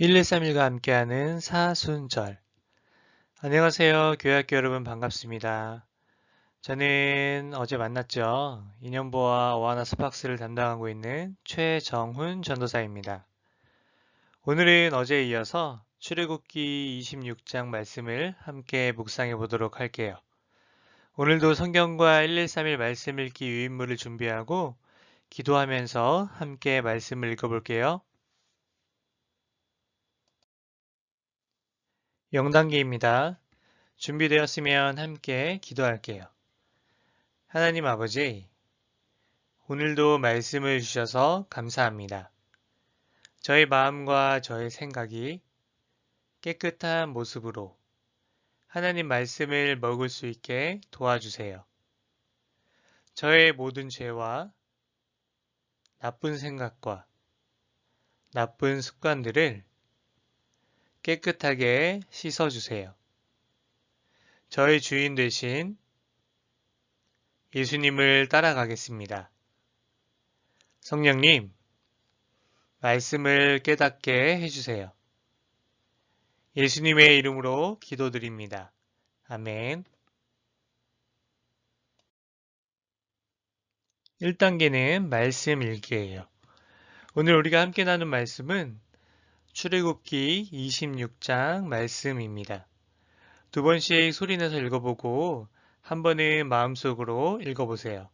1231과 함께하는 사순절. 안녕하세요. 교회학교 여러분 반갑습니다. 저는 어제 만났죠. 인연보와 오하나 스팍스를 담당하고 있는 최정훈 전도사입니다. 오늘은 어제에 이어서 출애굽기 26장 말씀을 함께 묵상해 보도록 할게요. 오늘도 성경과 1131 말씀 읽기 유인물을 준비하고 기도하면서 함께 말씀을 읽어볼게요. 영단기입니다. 준비되었으면 함께 기도할게요. 하나님 아버지, 오늘도 말씀을 주셔서 감사합니다. 저의 마음과 저의 생각이 깨끗한 모습으로 하나님 말씀을 먹을 수 있게 도와주세요. 저의 모든 죄와 나쁜 생각과 나쁜 습관들을 깨끗하게 씻어주세요. 저의 주인 되신 예수님을 따라가겠습니다. 성령님, 말씀을 깨닫게 해주세요. 예수님의 이름으로 기도드립니다. 아멘. 1단계는 말씀 읽기예요. 오늘 우리가 함께 나눈 말씀은 출애굽기 26장 말씀입니다. 두 번씩 소리내서 읽어보고 한 번은 마음속으로 읽어보세요.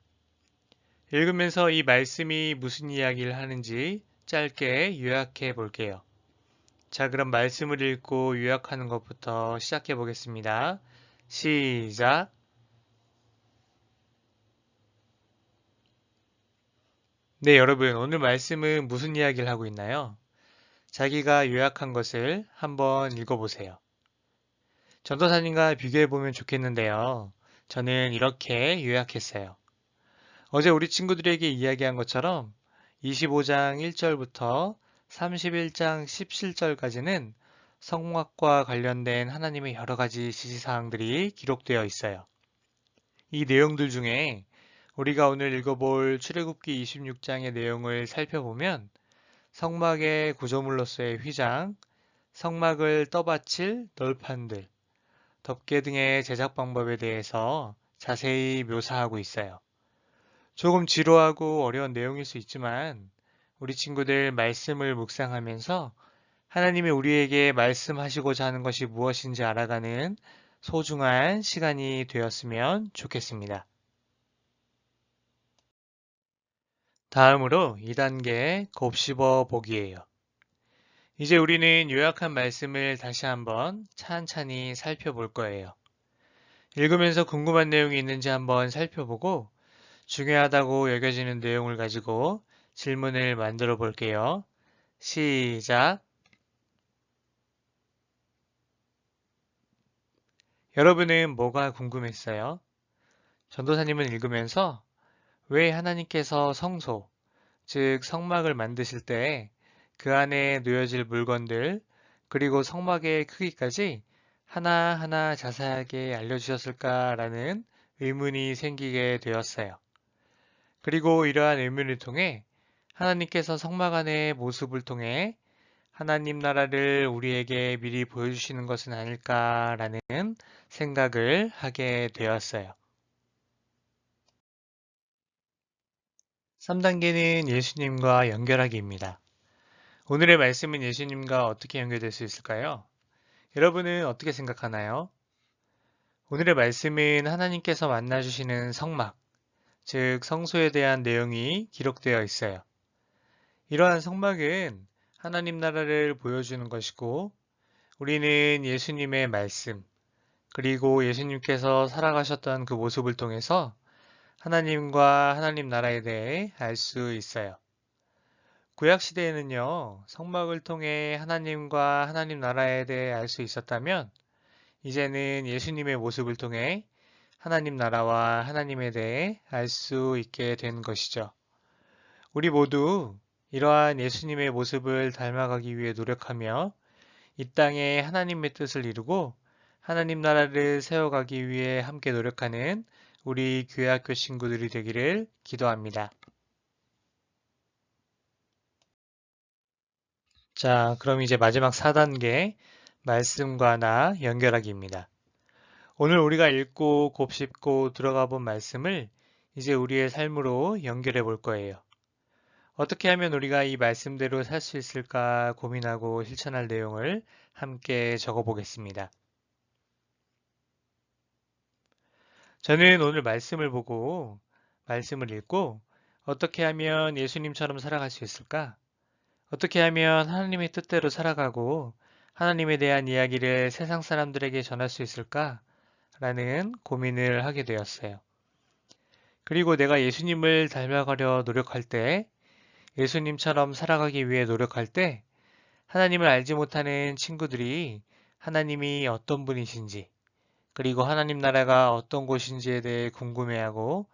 읽으면서 이 말씀이 무슨 이야기를 하는지 짧게 요약해 볼게요. 자, 그럼 말씀을 읽고 요약하는 것부터 시작해 보겠습니다. 시작! 네, 여러분, 오늘 말씀은 무슨 이야기를 하고 있나요? 자기가 요약한 것을 한번 읽어보세요. 전도사님과 비교해보면 좋겠는데요. 저는 이렇게 요약했어요. 어제 우리 친구들에게 이야기한 것처럼 25장 1절부터 31장 17절까지는 성막과 관련된 하나님의 여러 가지 지시사항들이 기록되어 있어요. 이 내용들 중에 우리가 오늘 읽어볼 출애굽기 26장의 내용을 살펴보면 성막의 구조물로서의 휘장, 성막을 떠받칠 널판들, 덮개 등의 제작 방법에 대해서 자세히 묘사하고 있어요. 조금 지루하고 어려운 내용일 수 있지만 우리 친구들 말씀을 묵상하면서 하나님이 우리에게 말씀하시고자 하는 것이 무엇인지 알아가는 소중한 시간이 되었으면 좋겠습니다. 다음으로 2단계 곱씹어 보기예요. 이제 우리는 요약한 말씀을 다시 한번 찬찬히 살펴볼 거예요. 읽으면서 궁금한 내용이 있는지 한번 살펴보고 중요하다고 여겨지는 내용을 가지고 질문을 만들어 볼게요. 시작! 여러분은 뭐가 궁금했어요? 전도사님은 읽으면서 왜 하나님께서 성소, 즉 성막을 만드실 때 그 안에 놓여질 물건들, 그리고 성막의 크기까지 하나하나 자세하게 알려주셨을까라는 의문이 생기게 되었어요. 그리고 이러한 의문을 통해 하나님께서 성막 안의 모습을 통해 하나님 나라를 우리에게 미리 보여주시는 것은 아닐까라는 생각을 하게 되었어요. 3단계는 예수님과 연결하기입니다. 오늘의 말씀은 예수님과 어떻게 연결될 수 있을까요? 여러분은 어떻게 생각하나요? 오늘의 말씀은 하나님께서 만나주시는 성막, 즉 성소에 대한 내용이 기록되어 있어요. 이러한 성막은 하나님 나라를 보여주는 것이고 우리는 예수님의 말씀, 그리고 예수님께서 살아가셨던 그 모습을 통해서 하나님과 하나님 나라에 대해 알 수 있어요. 구약시대에는요, 성막을 통해 하나님과 하나님 나라에 대해 알 수 있었다면, 이제는 예수님의 모습을 통해 하나님 나라와 하나님에 대해 알 수 있게 된 것이죠. 우리 모두 이러한 예수님의 모습을 닮아가기 위해 노력하며 이 땅에 하나님의 뜻을 이루고 하나님 나라를 세워가기 위해 함께 노력하는 우리 교회학교 친구들이 되기를 기도합니다. 자, 그럼 이제 마지막 4단계 말씀과 나 연결하기입니다. 오늘 우리가 읽고 곱씹고 들어가 본 말씀을 이제 우리의 삶으로 연결해 볼 거예요. 어떻게 하면 우리가 이 말씀대로 살 수 있을까 고민하고 실천할 내용을 함께 적어 보겠습니다. 저는 오늘 말씀을 보고 말씀을 읽고 어떻게 하면 예수님처럼 살아갈 수 있을까? 어떻게 하면 하나님의 뜻대로 살아가고 하나님에 대한 이야기를 세상 사람들에게 전할 수 있을까? 라는 고민을 하게 되었어요. 그리고 내가 예수님을 닮아가려 노력할 때, 예수님처럼 살아가기 위해 노력할 때, 하나님을 알지 못하는 친구들이 하나님이 어떤 분이신지, 그리고 하나님 나라가 어떤 곳인지에 대해 궁금해하고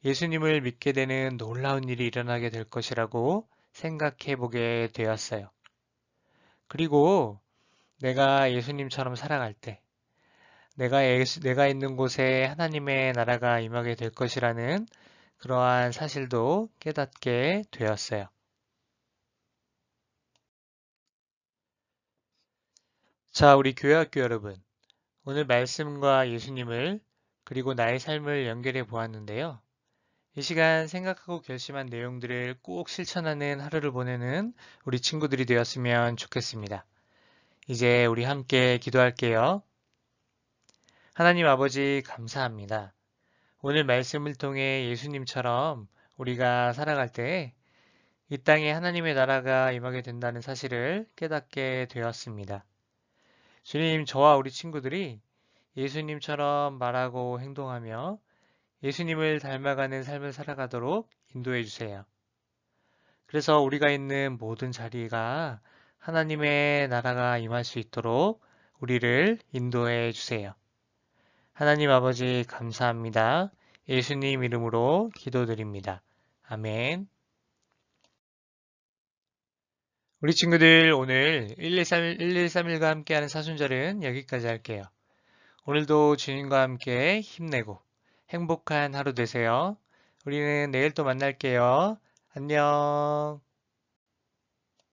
예수님을 믿게 되는 놀라운 일이 일어나게 될 것이라고 생각해 보게 되었어요. 그리고 내가 예수님처럼 살아갈 때, 내가 있는 곳에 하나님의 나라가 임하게 될 것이라는 그러한 사실도 깨닫게 되었어요. 자, 우리 교회학교 여러분. 오늘 말씀과 예수님을 그리고 나의 삶을 연결해 보았는데요. 이 시간 생각하고 결심한 내용들을 꼭 실천하는 하루를 보내는 우리 친구들이 되었으면 좋겠습니다. 이제 우리 함께 기도할게요. 하나님 아버지 감사합니다. 오늘 말씀을 통해 예수님처럼 우리가 살아갈 때 이 땅에 하나님의 나라가 임하게 된다는 사실을 깨닫게 되었습니다. 주님, 저와 우리 친구들이 예수님처럼 말하고 행동하며 예수님을 닮아가는 삶을 살아가도록 인도해 주세요. 그래서 우리가 있는 모든 자리가 하나님의 나라가 임할 수 있도록 우리를 인도해 주세요. 하나님 아버지 감사합니다. 예수님 이름으로 기도드립니다. 아멘. 우리 친구들 오늘 113일과 함께하는 사순절은 여기까지 할게요. 오늘도 주님과 함께 힘내고 행복한 하루 되세요. 우리는 내일 또 만날게요. 안녕.